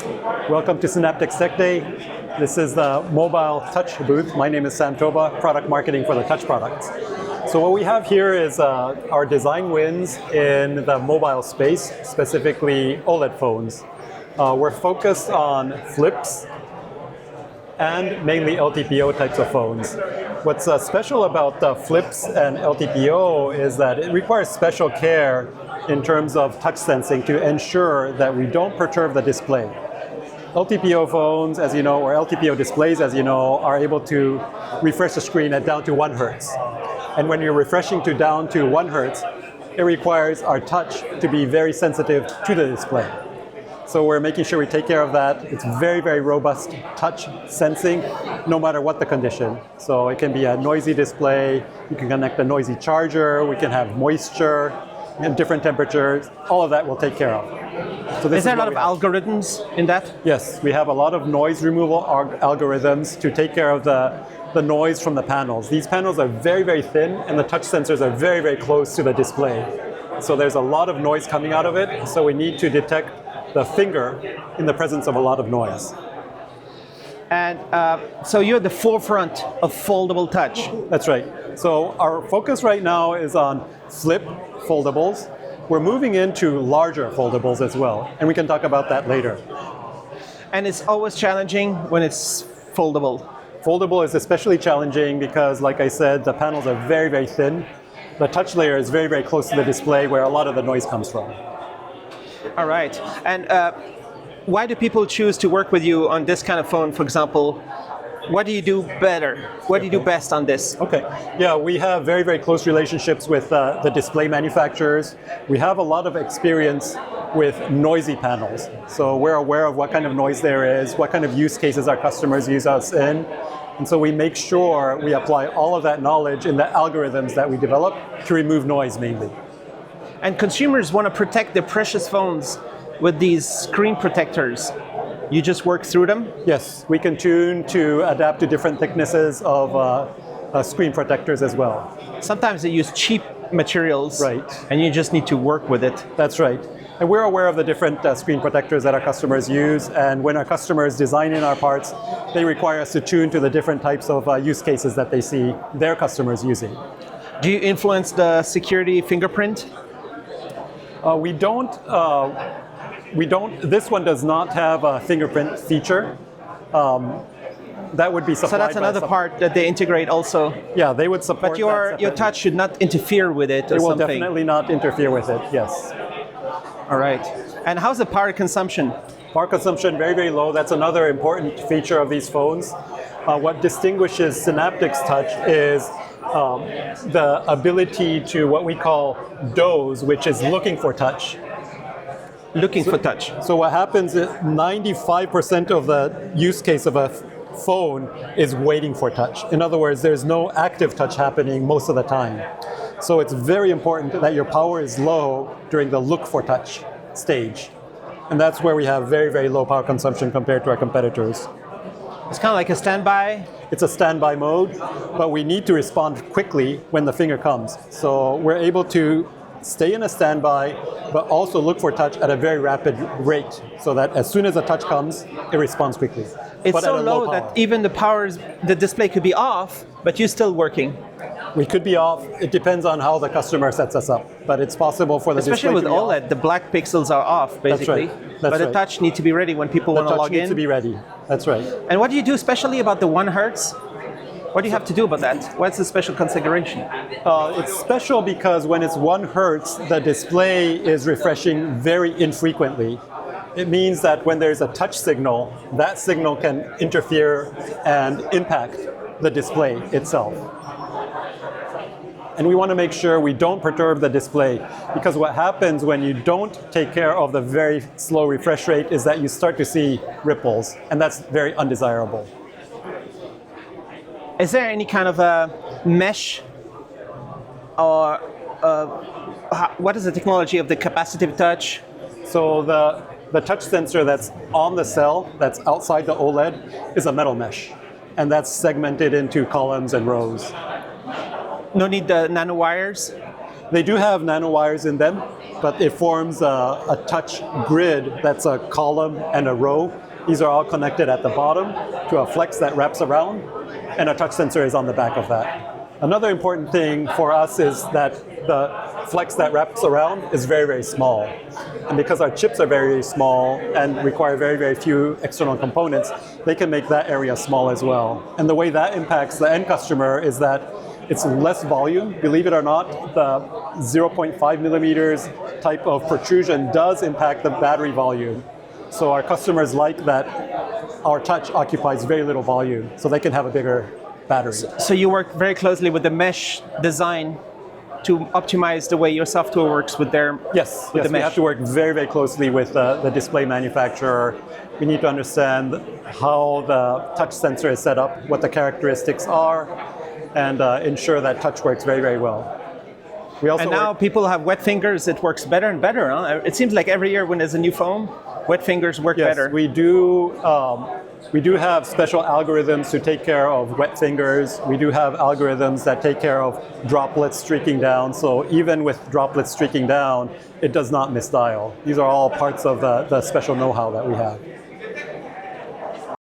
Welcome to Synaptics Tech Day. This is the Mobile Touch Booth. My name is Toba, product marketing for the touch products. So what we have here is our design wins in the mobile space, specifically OLED phones. We're focused on flips and mainly LTPO types of phones. What's special about the flips and LTPO is that it requires special care in terms of touch sensing to ensure that we don't perturb the display. LTPO phones, as you know, or LTPO displays, as you know, are able to refresh the screen at down to 1 Hertz. And when you're refreshing to down to 1 Hertz, it requires our touch to be very sensitive to the display. So we're making sure we take care of that. It's very, very robust touch sensing, no matter what the condition. So it can be a noisy display, you can connect a noisy charger, we can have moisture and different temperatures. All of that we'll take care of. So is there a lot of algorithms in that? Yes, we have a lot of noise removal algorithms to take care of the noise from the panels. These panels are very, very thin, and the touch sensors are very, very close to the display. So there's a lot of noise coming out of it, so we need to detect the finger in the presence of a lot of noise. And so you're at the forefront of foldable touch. That's right. So our focus right now is on flip foldables. We're moving into larger foldables as well, and we can talk about that later. And it's always challenging when it's foldable. Foldable is especially challenging because, like I said, the panels are very, very thin. The touch layer is very, very close to the display where a lot of the noise comes from. All right. And why do people choose to work with you on this kind of phone, for example? What do you do better? What do you do best on this? Okay. Yeah, we have very, very close relationships with the display manufacturers. We have a lot of experience with noisy panels. So we're aware of what kind of noise there is, what kind of use cases our customers use us in. And so we make sure we apply all of that knowledge in the algorithms that we develop to remove noise mainly. And consumers want to protect their precious phones with these screen protectors. You just work through them? Yes, we can tune to adapt to different thicknesses of screen protectors as well. Sometimes they use cheap materials, right, and you just need to work with it. That's right. And we're aware of the different screen protectors that our customers use, and when our customers design in our parts, they require us to tune to the different types of use cases that they see their customers using. Do you influence the security fingerprint? We don't. This one does not have a fingerprint feature. That would be supplied. So that's another part that they integrate also. Yeah, they would support. But your touch should not interfere with it. It will definitely not interfere with it. Yes. All right. And how's the power consumption? Power consumption very, very low. That's another important feature of these phones. What distinguishes Synaptics Touch is the ability to what we call doze, which is looking for touch. Looking for touch. So what happens is 95% of the use case of a phone is waiting for touch. In other words, there's no active touch happening most of the time. So it's very important that your power is low during the look for touch stage. And that's where we have very, very low power consumption compared to our competitors. It's kind of like a standby? It's a standby mode, but we need to respond quickly when the finger comes. So we're able to stay in a standby, but also look for touch at a very rapid rate, so that as soon as a touch comes, it responds quickly. It's so low that even the display could be off, but you're still working. We could be off. It depends on how the customer sets us up, but it's possible for the especially display to be with OLED, off. The black pixels are off, basically. That's right. But the touch needs to be ready when people want to log in. The touch needs to be ready. That's right. And what do you do especially about the 1 Hertz? What do you have to do about that? What's the special configuration? It's special because when it's 1 Hertz, the display is refreshing very infrequently. It means that when there's a touch signal, that signal can interfere and impact the display itself. And we want to make sure we don't perturb the display, because what happens when you don't take care of the very slow refresh rate is that you start to see ripples, and that's very undesirable. Is there any kind of a mesh, or what is the technology of the capacitive touch? So the touch sensor that's on the cell, that's outside the OLED, is a metal mesh, and that's segmented into columns and rows. No need the nanowires? They do have nanowires in them, but it forms a touch grid that's a column and a row. These are all connected at the bottom to a flex that wraps around, and a touch sensor is on the back of that. Another important thing for us is that the flex that wraps around is very, very small. And because our chips are very small and require very, very few external components, they can make that area small as well. And the way that impacts the end customer is that it's less volume. Believe it or not, the 0.5 millimeters type of protrusion does impact the battery volume. So our customers like that our touch occupies very little volume, so they can have a bigger battery. So you work very closely with the mesh design to optimize the way your software works with their Yes, with the we mesh. have to work very, very closely with the display manufacturer. We need to understand how the touch sensor is set up, what the characteristics are, and ensure that touch works very, very well. We also And now people have wet fingers. It works better and better. Huh? It seems like every year when there's a new phone, wet fingers work better. Yes, we do. We do have special algorithms to take care of wet fingers. We do have algorithms that take care of droplets streaking down. So even with droplets streaking down, it does not misdial. These are all parts of the special know-how that we have.